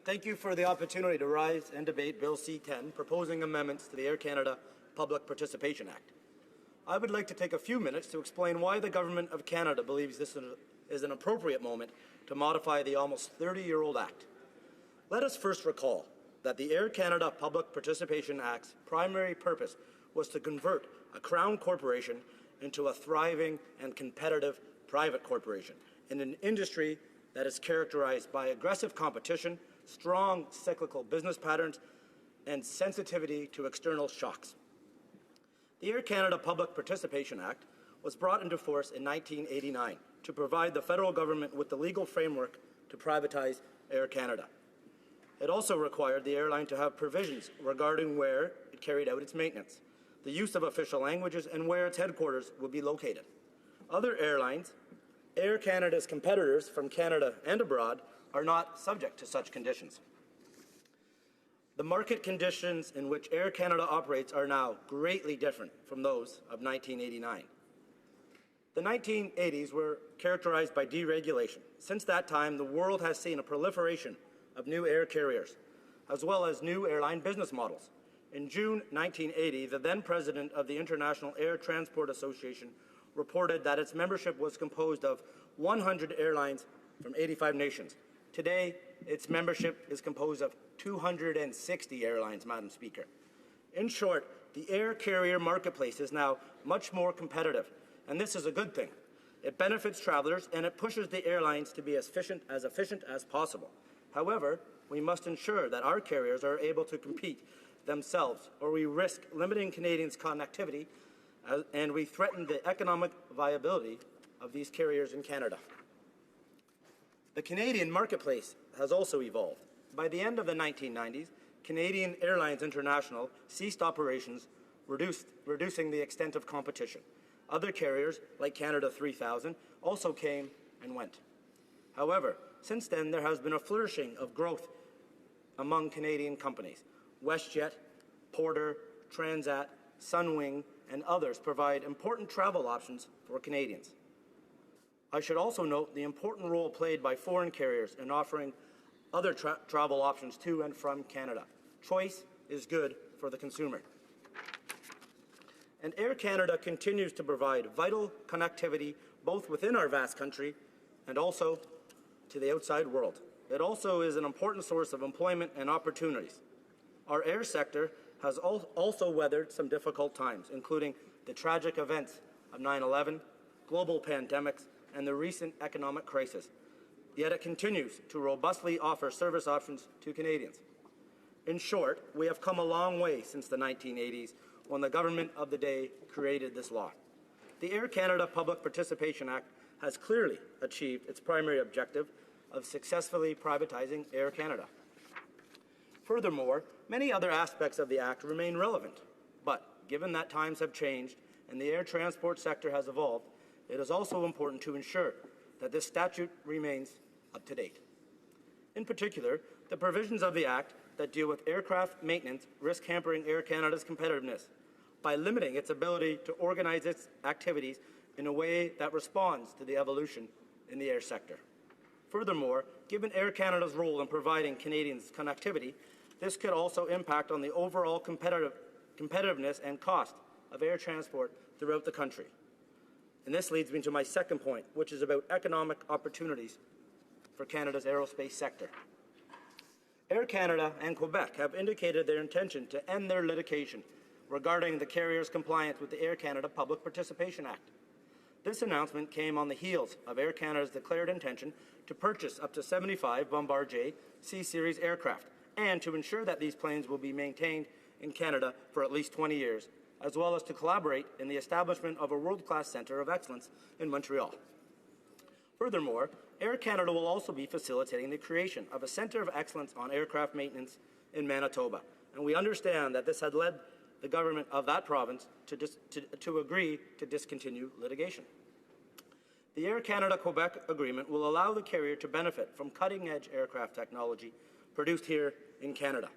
Thank you for the opportunity to rise and debate Bill C-10, proposing amendments to the Air Canada Public Participation Act. I would like to take a few minutes to explain why the Government of Canada believes this is an appropriate moment to modify the almost 30-year-old Act. Let us first recall that the Air Canada Public Participation Act's primary purpose was to convert a Crown corporation into a thriving and competitive private corporation in an industry that is characterized by aggressive competition, strong cyclical business patterns, and sensitivity to external shocks. The Air Canada Public Participation Act was brought into force in 1989 to provide the federal government with the legal framework to privatize Air Canada. It also required the airline to have provisions regarding where it carried out its maintenance, the use of official languages, and where its headquarters would be located. Other airlines, Air Canada's competitors from Canada and abroad, are not subject to such conditions. The market conditions in which Air Canada operates are now greatly different from those of 1989. The 1980s were characterized by deregulation. Since that time, the world has seen a proliferation of new air carriers, as well as new airline business models. In June 1980, the then president of the International Air Transport Association reported that its membership was composed of 100 airlines from 85 nations. Today, its membership is composed of 260 airlines, Madam Speaker. In short, the air carrier marketplace is now much more competitive, and this is a good thing. It benefits travelers, and it pushes the airlines to be as efficient as possible. However, we must ensure that our carriers are able to compete themselves, or we risk limiting Canadians' connectivity, and we threaten the economic viability of these carriers in Canada. The Canadian marketplace has also evolved. By the end of the 1990s, Canadian Airlines International ceased operations, reducing the extent of competition. Other carriers, like Canada 3000, also came and went. However, since then, there has been a flourishing of growth among Canadian companies. WestJet, Porter, Transat, Sunwing, and others provide important travel options for Canadians. I should also note the important role played by foreign carriers in offering other travel options to and from Canada. Choice is good for the consumer. And Air Canada continues to provide vital connectivity both within our vast country and also to the outside world. It also is an important source of employment and opportunities. Our air sector has also weathered some difficult times, including the tragic events of 9/11, global pandemics, and the recent economic crisis. Yet it continues to robustly offer service options to Canadians. In short, we have come a long way since the 1980s, when the government of the day created this law. The Air Canada Public Participation Act has clearly achieved its primary objective of successfully privatizing Air Canada. Furthermore, many other aspects of the Act remain relevant, but given that times have changed and the air transport sector has evolved, it is also important to ensure that this statute remains up to date. In particular, the provisions of the Act that deal with aircraft maintenance risk hampering Air Canada's competitiveness by limiting its ability to organize its activities in a way that responds to the evolution in the air sector. Furthermore, given Air Canada's role in providing Canadians connectivity, this could also impact on the overall competitiveness and cost of air transport throughout the country. And this leads me to my second point, which is about economic opportunities for Canada's aerospace sector. Air Canada and Quebec have indicated their intention to end their litigation regarding the carrier's compliance with the Air Canada Public Participation Act. This announcement came on the heels of Air Canada's declared intention to purchase up to 75 Bombardier C-Series aircraft and to ensure that these planes will be maintained in Canada for at least 20 years, as well as to collaborate in the establishment of a world-class centre of excellence in Montreal. Furthermore, Air Canada will also be facilitating the creation of a centre of excellence on aircraft maintenance in Manitoba, and we understand that this had led the government of that province to agree to discontinue litigation. The Air Canada-Quebec agreement will allow the carrier to benefit from cutting-edge aircraft technology produced here in Canada.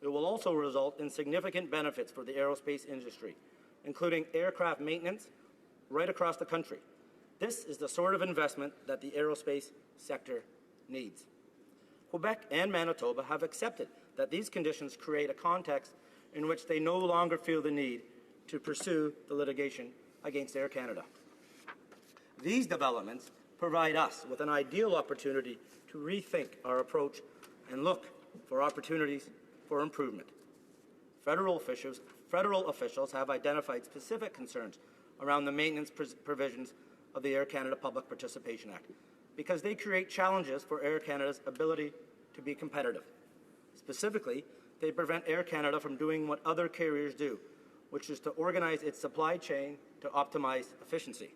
It will also result in significant benefits for the aerospace industry, including aircraft maintenance right across the country. This is the sort of investment that the aerospace sector needs. Quebec and Manitoba have accepted that these conditions create a context in which they no longer feel the need to pursue the litigation against Air Canada. These developments provide us with an ideal opportunity to rethink our approach and look for opportunities for improvement. Federal officials have identified specific concerns around the maintenance provisions of the Air Canada Public Participation Act because they create challenges for Air Canada's ability to be competitive. Specifically, they prevent Air Canada from doing what other carriers do, which is to organize its supply chain to optimize efficiency.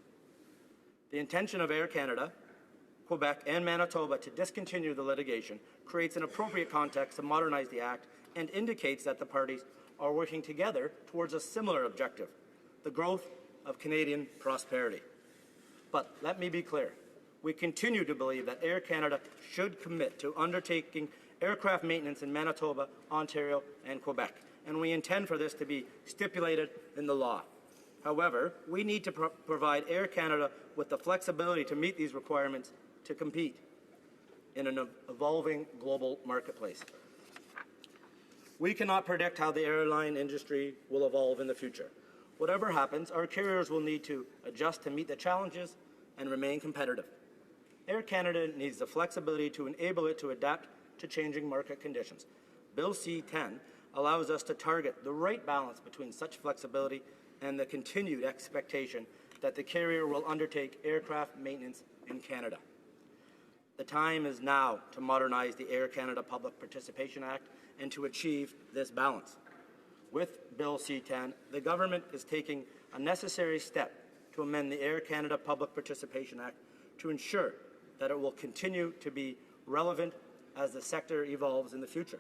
The intention of Air Canada, Quebec, and Manitoba to discontinue the litigation creates an appropriate context to modernize the Act and indicates that the parties are working together towards a similar objective, the growth of Canadian prosperity. But let me be clear, we continue to believe that Air Canada should commit to undertaking aircraft maintenance in Manitoba, Ontario, and Quebec, and we intend for this to be stipulated in the law. However, we need to provide Air Canada with the flexibility to meet these requirements to compete in an evolving global marketplace. We cannot predict how the airline industry will evolve in the future. Whatever happens, our carriers will need to adjust to meet the challenges and remain competitive. Air Canada needs the flexibility to enable it to adapt to changing market conditions. Bill C-10 allows us to target the right balance between such flexibility and the continued expectation that the carrier will undertake aircraft maintenance in Canada. The time is now to modernize the Air Canada Public Participation Act and to achieve this balance. With Bill C-10, the government is taking a necessary step to amend the Air Canada Public Participation Act to ensure that it will continue to be relevant as the sector evolves in the future.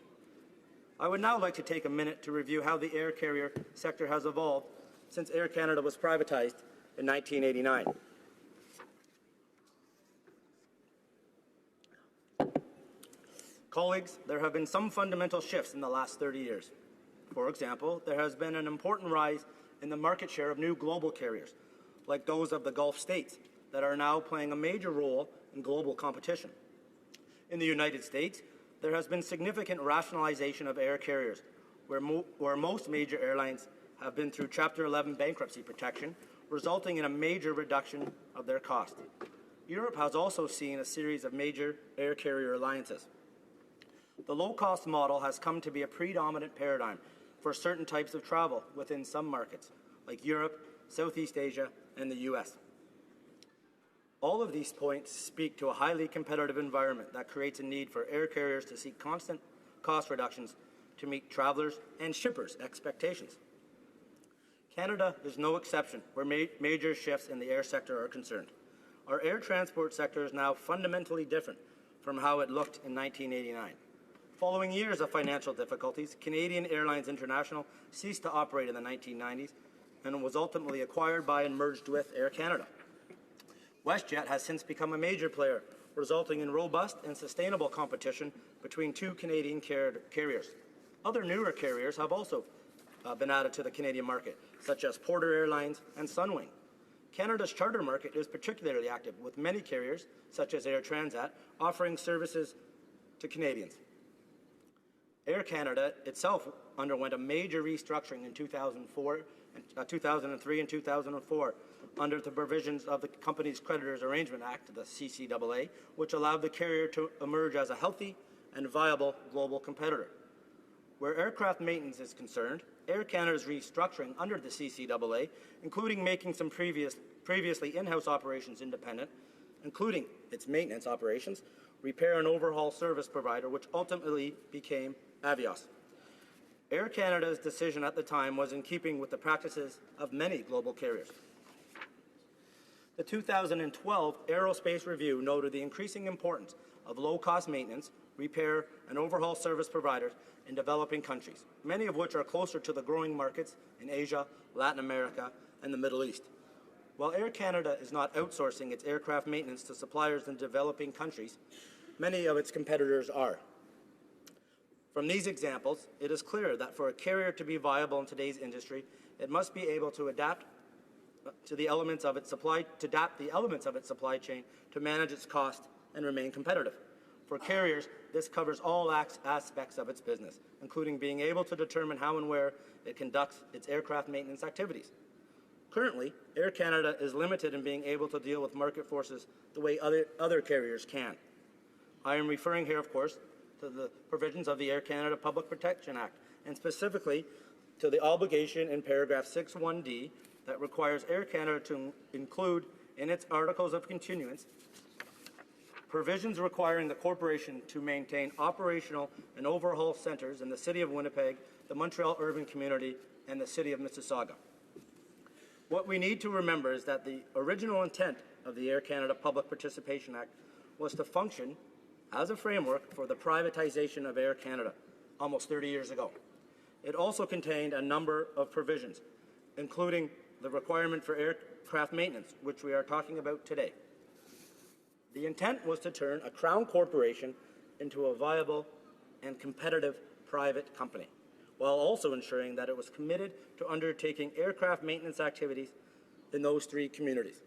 I would now like to take a minute to review how the air carrier sector has evolved since Air Canada was privatized in 1989. Colleagues, there have been some fundamental shifts in the last 30 years. For example, there has been an important rise in the market share of new global carriers, like those of the Gulf states, that are now playing a major role in global competition. In the United States, there has been significant rationalization of air carriers, where most major airlines have been through Chapter 11 bankruptcy protection, resulting in a major reduction of their cost. Europe has also seen a series of major air carrier alliances. The low-cost model has come to be a predominant paradigm for certain types of travel within some markets, like Europe, Southeast Asia, and the US. All of these points speak to a highly competitive environment that creates a need for air carriers to seek constant cost reductions to meet travelers' and shippers' expectations. Canada is no exception where major shifts in the air sector are concerned. Our air transport sector is now fundamentally different from how it looked in 1989. Following years of financial difficulties, Canadian Airlines International ceased to operate in the 1990s and was ultimately acquired by and merged with Air Canada. WestJet has since become a major player, resulting in robust and sustainable competition between two Canadian carriers. Other newer carriers have also been added to the Canadian market, such as Porter Airlines and Sunwing. Canada's charter market is particularly active, with many carriers, such as Air Transat, offering services to Canadians. Air Canada itself underwent a major restructuring in 2003 and 2004 under the provisions of the Companies Creditors Arrangement Act, the CCAA, which allowed the carrier to emerge as a healthy and viable global competitor. Where aircraft maintenance is concerned, Air Canada's restructuring under the CCAA, including making some previously in-house operations independent, including its maintenance operations, repair and overhaul service provider, which ultimately became Avios. Air Canada's decision at the time was in keeping with the practices of many global carriers. The 2012 Aerospace Review noted the increasing importance of low-cost maintenance, repair, and overhaul service providers in developing countries, many of which are closer to the growing markets in Asia, Latin America, and the Middle East. While Air Canada is not outsourcing its aircraft maintenance to suppliers in developing countries, many of its competitors are. From these examples, it is clear that for a carrier to be viable in today's industry, it must be able to adapt the elements of its supply chain to manage its cost and remain competitive. For carriers, this covers all aspects of its business, including being able to determine how and where it conducts its aircraft maintenance activities. Currently, Air Canada is limited in being able to deal with market forces the way other carriers can. I am referring here, of course, to the provisions of the Air Canada Public Protection Act, and specifically to the obligation in paragraph 6.1d that requires Air Canada to include in its articles of continuance provisions requiring the corporation to maintain operational and overhaul centres in the City of Winnipeg, the Montreal urban community, and the City of Mississauga. What we need to remember is that the original intent of the Air Canada Public Participation Act was to function as a framework for the privatization of Air Canada almost 30 years ago. It also contained a number of provisions, including the requirement for aircraft maintenance, which we are talking about today. The intent was to turn a Crown corporation into a viable and competitive private company, while also ensuring that it was committed to undertaking aircraft maintenance activities in those three communities.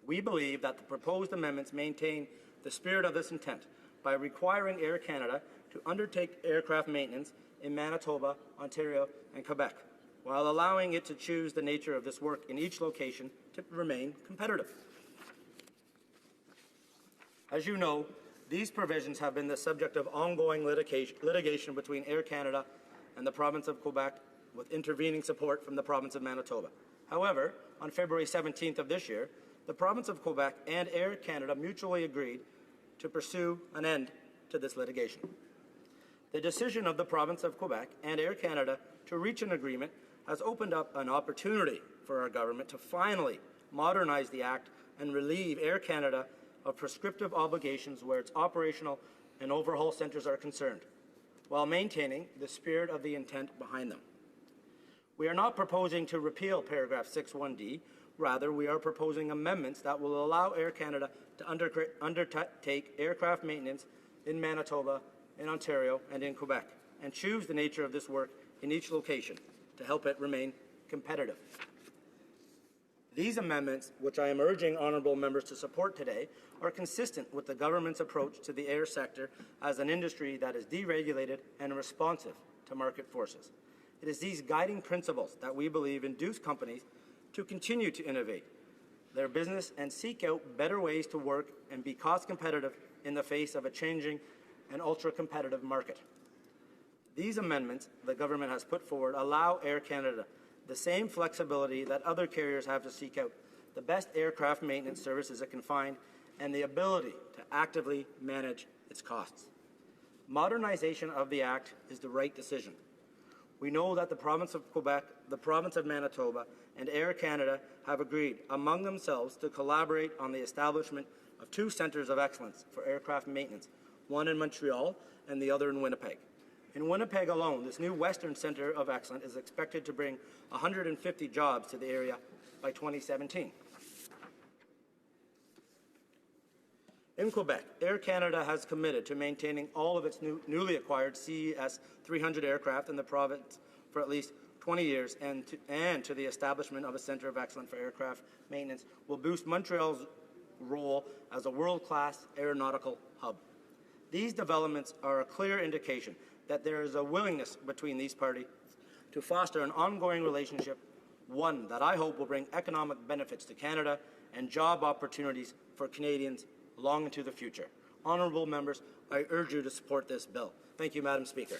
We believe that the proposed amendments maintain the spirit of this intent by requiring Air Canada to undertake aircraft maintenance in Manitoba, Ontario, and Quebec, while allowing it to choose the nature of this work in each location to remain competitive. As you know, these provisions have been the subject of ongoing litigation between Air Canada and the province of Quebec, with intervening support from the province of Manitoba. However, on February 17th of this year, the province of Quebec and Air Canada mutually agreed to pursue an end to this litigation. The decision of the province of Quebec and Air Canada to reach an agreement has opened up an opportunity for our government to finally modernize the Act and relieve Air Canada of prescriptive obligations where its operational and overhaul centres are concerned, while maintaining the spirit of the intent behind them. We are not proposing to repeal paragraph 6.1d. Rather, we are proposing amendments that will allow Air Canada to undertake aircraft maintenance in Manitoba, in Ontario, and in Quebec, and choose the nature of this work in each location to help it remain competitive. These amendments, which I am urging honourable members to support today, are consistent with the government's approach to the air sector as an industry that is deregulated and responsive to market forces. It is these guiding principles that we believe induce companies to continue to innovate their business and seek out better ways to work and be cost competitive in the face of a changing and ultra-competitive market. These amendments the government has put forward allow Air Canada the same flexibility that other carriers have to seek out the best aircraft maintenance services it can find and the ability to actively manage its costs. Modernization of the Act is the right decision. We know that the province of Quebec, the province of Manitoba, and Air Canada have agreed among themselves to collaborate on the establishment of two centres of excellence for aircraft maintenance, one in Montreal and the other in Winnipeg. In Winnipeg alone, this new Western Centre of Excellence is expected to bring 150 jobs to the area by 2017. In Quebec, Air Canada has committed to maintaining all of its newly acquired CES-300 aircraft in the province for at least 20 years, and to the establishment of a Centre of Excellence for aircraft maintenance will boost Montreal's role as a world-class aeronautical hub. These developments are a clear indication that there is a willingness between these parties to foster an ongoing relationship, one that I hope will bring economic benefits to Canada and job opportunities for Canadians long into the future. Honourable members, I urge you to support this bill. Thank you, Madam Speaker.